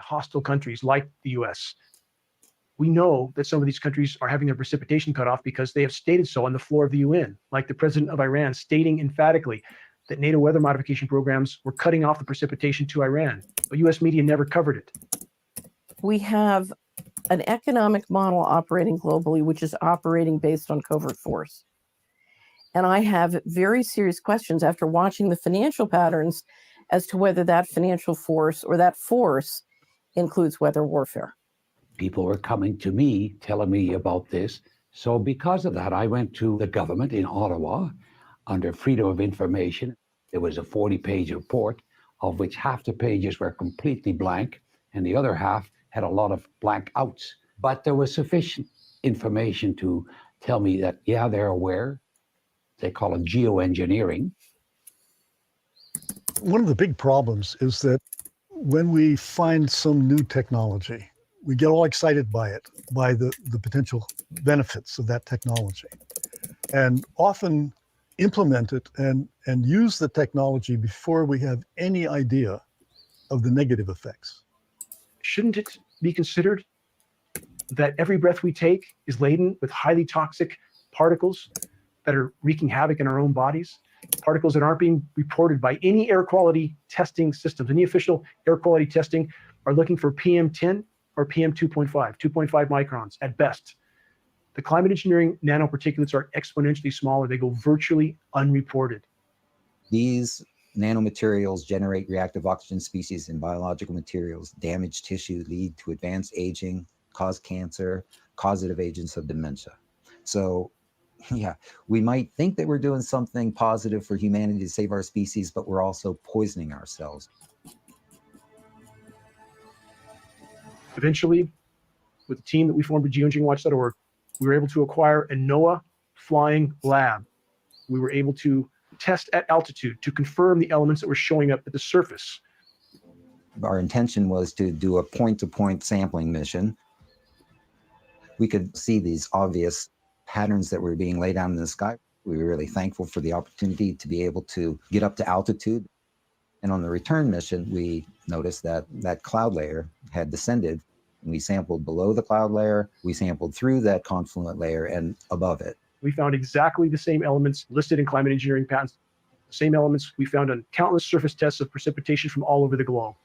hostile countries like the US. We know that some of these countries are having their precipitation cut off because they have stated so on the floor of the UN, like the president of Iran stating emphatically that NATO weather modification programs were cutting off the precipitation to Iran. But US media never covered it. We have an economic model operating globally, which is operating based on covert force. And I have very serious questions after watching the financial patterns as to whether that financial force or that force includes weather warfare. People were coming to me, telling me about this. So because of that, I went to the government in Ottawa under Freedom of Information. There was a 40-page report, of which half the pages were completely blank, and the other half had a lot of blank outs. But there was sufficient information to tell me that, yeah, they're aware. They call it geoengineering. One of the big problems is that when we find some new technology, we get all excited by it, by the potential benefits of that technology, and often implement it and use the technology before we have any idea of the negative effects. Shouldn't it be considered that every breath we take is laden with highly toxic particles that are wreaking havoc in our own bodies? Particles that aren't being reported by any air quality testing systems. Any official air quality testing are looking for PM10 or PM 2.5 microns at best. The climate engineering nanoparticulates are exponentially smaller. They go virtually unreported. These nanomaterials generate reactive oxygen species in biological materials, damage tissue, lead to advanced aging, cause cancer, causative agents of dementia. So yeah, we might think that we're doing something positive for humanity to save our species, but we're also poisoning ourselves. Eventually, with the team that we formed at geoengineeringwatch.org, we were able to acquire a NOAA flying lab. We were able to test at altitude to confirm the elements that were showing up at the surface. Our intention was to do a point-to-point sampling mission. We could see these obvious patterns that were being laid out in the sky. We were really thankful for the opportunity to be able to get up to altitude. And on the return mission, we noticed that that cloud layer had descended. And we sampled below the cloud layer, we sampled through that confluent layer and above it. We found exactly the same elements listed in climate engineering patents, the same elements we found on countless surface tests of precipitation from all over the globe.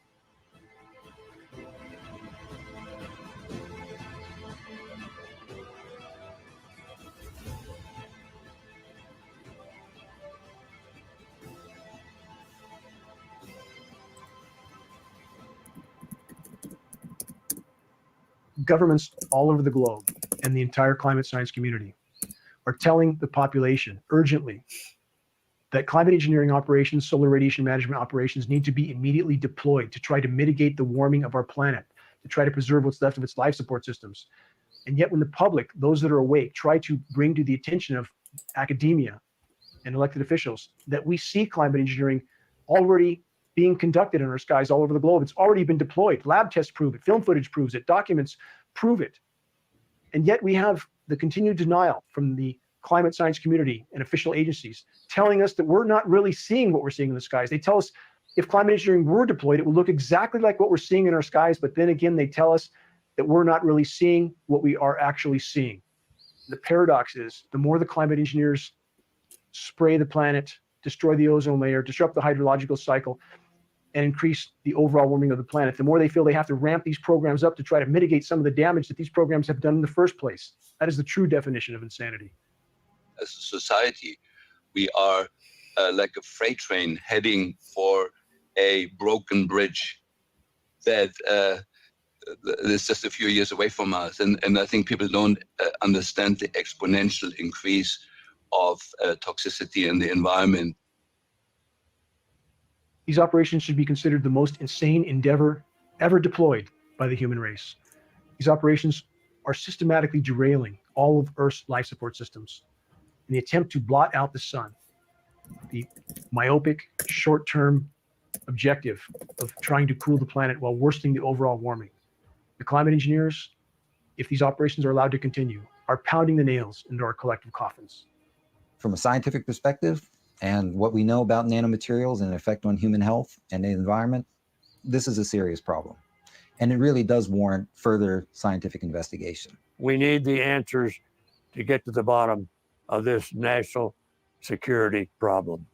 Governments all over the globe and the entire climate science community are telling the population urgently that climate engineering operations, solar radiation management operations need to be immediately deployed to try to mitigate the warming of our planet, to try to preserve what's left of its life support systems. And yet when the public, those that are awake, try to bring to the attention of academia and elected officials that we see climate engineering already being conducted in our skies all over the globe. It's already been deployed. Lab tests prove it. Film footage proves it. Documents prove it. And yet we have the continued denial from the climate science community and official agencies telling us that we're not really seeing what we're seeing in the skies. They tell us if climate engineering were deployed, it would look exactly like what we're seeing in our skies. But then again, they tell us that we're not really seeing what we are actually seeing. The paradox is the more the climate engineers spray the planet, destroy the ozone layer, disrupt the hydrological cycle, and increase the overall warming of the planet, the more they feel they have to ramp these programs up to try to mitigate some of the damage that these programs have done in the first place. That is the true definition of insanity. As a society, we are like a freight train heading for a broken bridge that is just a few years away from us. And I think people don't understand the exponential increase of toxicity in the environment. These operations should be considered the most insane endeavor ever deployed by the human race. These operations are systematically derailing all of Earth's life support systems in the attempt to blot out the sun. The myopic, short-term objective of trying to cool the planet while worsening the overall warming. The climate engineers, if these operations are allowed to continue, are pounding the nails into our collective coffins. From a scientific perspective, and what we know about nanomaterials and effect on human health and the environment, this is a serious problem. And it really does warrant further scientific investigation. We need the answers to get to the bottom of this national security problem.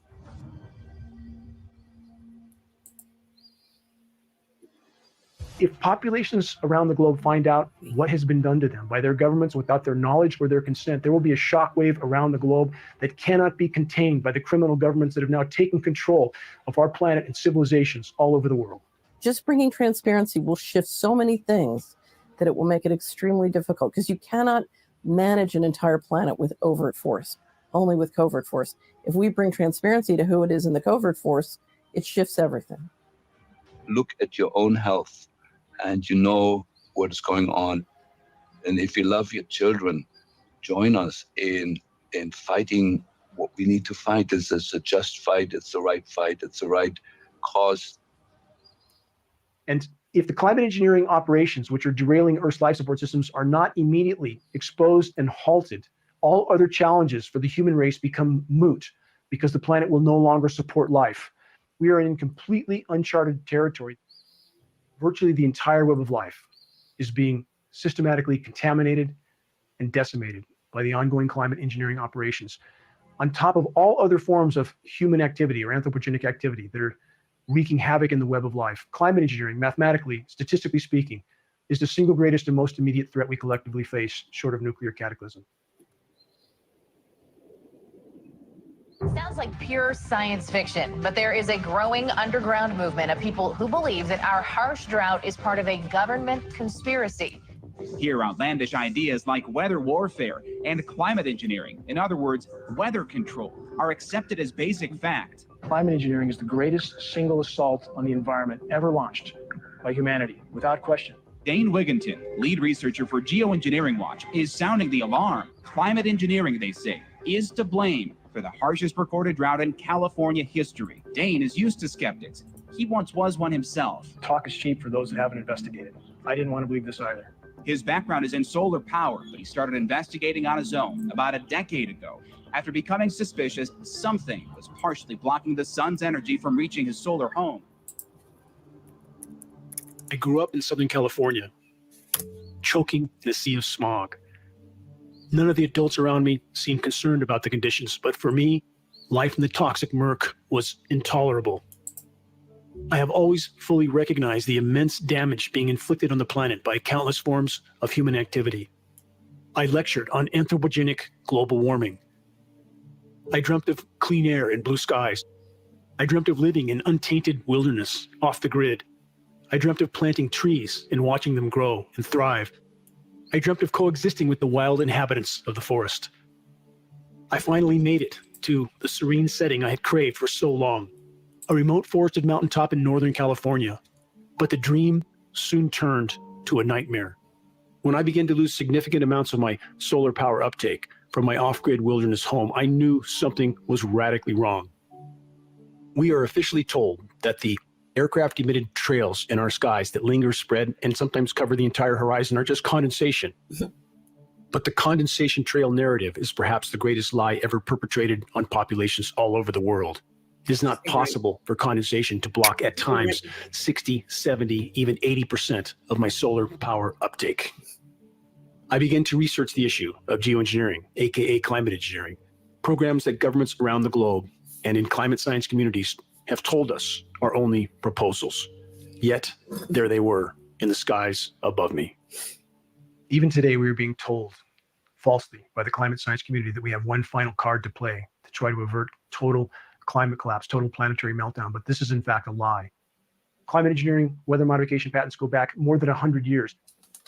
If populations around the globe find out what has been done to them by their governments without their knowledge or their consent, there will be a shockwave around the globe that cannot be contained by the criminal governments that have now taken control of our planet and civilizations all over the world. Just bringing transparency will shift so many things that it will make it extremely difficult, because you cannot manage an entire planet with overt force, only with covert force. If we bring transparency to who it is in the covert force, it shifts everything. Look at your own health and you know what is going on. And if you love your children, join us in fighting what we need to fight. This is a just fight. It's the right fight. It's the right cause. And if the climate engineering operations, which are derailing Earth's life support systems, are not immediately exposed and halted, all other challenges for the human race become moot because the planet will no longer support life. We are in completely uncharted territory. Virtually the entire web of life is being systematically contaminated and decimated by the ongoing climate engineering operations, on top of all other forms of human activity or anthropogenic activity that are wreaking havoc in the web of life. Climate engineering, mathematically, statistically speaking, is the single greatest and most immediate threat we collectively face, short of nuclear cataclysm. Sounds like pure science fiction, but there is a growing underground movement of people who believe that our harsh drought is part of a government conspiracy. Here, outlandish ideas like weather warfare and climate engineering, in other words, weather control, are accepted as basic fact. Climate engineering is the greatest single assault on the environment ever launched by humanity, without question. Dane Wigginton, lead researcher for Geoengineering Watch, is sounding the alarm. Climate engineering, they say, is to blame for the harshest recorded drought in California history. Dane is used to skeptics. He once was one himself. Talk is cheap for those that haven't investigated. I didn't want to believe this either. His background is in solar power, but he started investigating on his own about a decade ago after becoming suspicious something was partially blocking the sun's energy from reaching his solar home. I grew up in Southern California, choking in a sea of smog. None of the adults around me seemed concerned about the conditions, but for me, life in the toxic murk was intolerable. I have always fully recognized the immense damage being inflicted on the planet by countless forms of human activity. I lectured on anthropogenic global warming. I dreamt of clean air and blue skies. I dreamt of living in untainted wilderness off the grid. I dreamt of planting trees and watching them grow and thrive. I dreamt of coexisting with the wild inhabitants of the forest. I finally made it to the serene setting I had craved for so long, a remote forested mountaintop in Northern California. But the dream soon turned to a nightmare. When I began to lose significant amounts of my solar power uptake from my off-grid wilderness home, I knew something was radically wrong. We are officially told that the aircraft-emitted trails in our skies that linger, spread, and sometimes cover the entire horizon are just condensation. But the condensation trail narrative is perhaps the greatest lie ever perpetrated on populations all over the world. It is not possible for condensation to block at times 60, 70, even 80% of my solar power uptake. I began to research the issue of geoengineering, aka climate engineering, programs that governments around the globe and in climate science communities have told us are only proposals. Yet, there they were in the skies above me. Even today, we are being told falsely by the climate science community that we have one final card to play to try to avert total climate collapse, total planetary meltdown. But this is in fact a lie. Climate engineering, weather modification patents go back more than 100 years.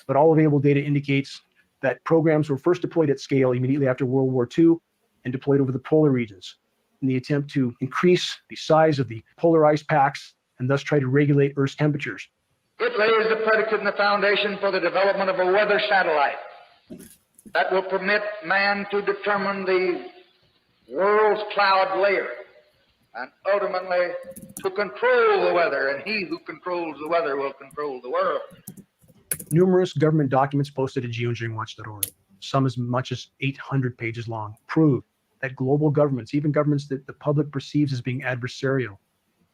But all available data indicates that programs were first deployed at scale immediately after World War II and deployed over the polar regions in the attempt to increase the size of the polar ice packs and thus try to regulate Earth's temperatures. It lays the predicate and the foundation for the development of a weather satellite that will permit man to determine the world's cloud layer and ultimately to control the weather, and he who controls the weather will control the world. Numerous government documents posted at geoengineeringwatch.org, some as much as 800 pages long, prove that global governments, even governments that the public perceives as being adversarial,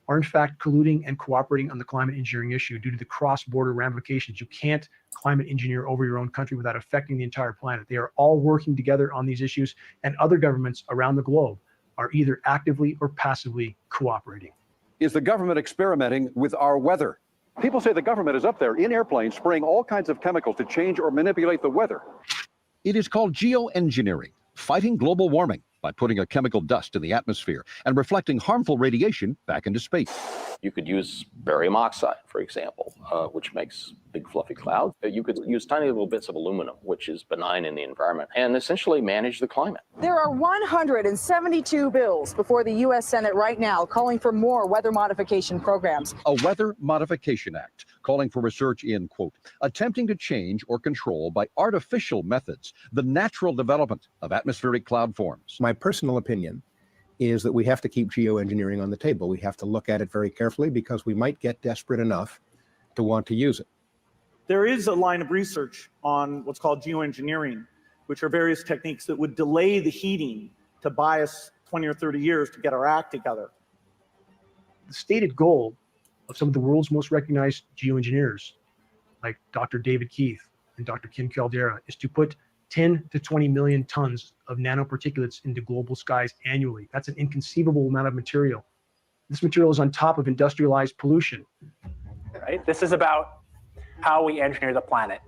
are in fact colluding and cooperating on the climate engineering issue due to the cross-border ramifications. You can't climate engineer over your own country without affecting the entire planet. They are all working together on these issues, and other governments around the globe are either actively or passively cooperating. Is the government experimenting with our weather? People say the government is up there in airplanes spraying all kinds of chemicals to change or manipulate the weather. It is called geoengineering, fighting global warming by putting a chemical dust in the atmosphere and reflecting harmful radiation back into space. You could use barium oxide, for example, which makes big fluffy clouds. You could use tiny little bits of aluminum, which is benign in the environment, and essentially manage the climate. There are 172 bills before the U.S. Senate right now calling for more weather modification programs. A Weather Modification Act calling for research in, quote, attempting to change or control by artificial methods the natural development of atmospheric cloud forms. My personal opinion is that we have to keep geoengineering on the table. We have to look at it very carefully because we might get desperate enough to want to use it. There is a line of research on what's called geoengineering, which are various techniques that would delay the heating to buy us 20 or 30 years to get our act together. The stated goal of some of the world's most recognized geoengineers, like Dr. David Keith and Dr. Kim Caldera, is to put 10 to 20 million tons of nanoparticulates into global skies annually. That's an inconceivable amount of material. This material is on top of industrialized pollution. Right? This is about how we engineer the planet.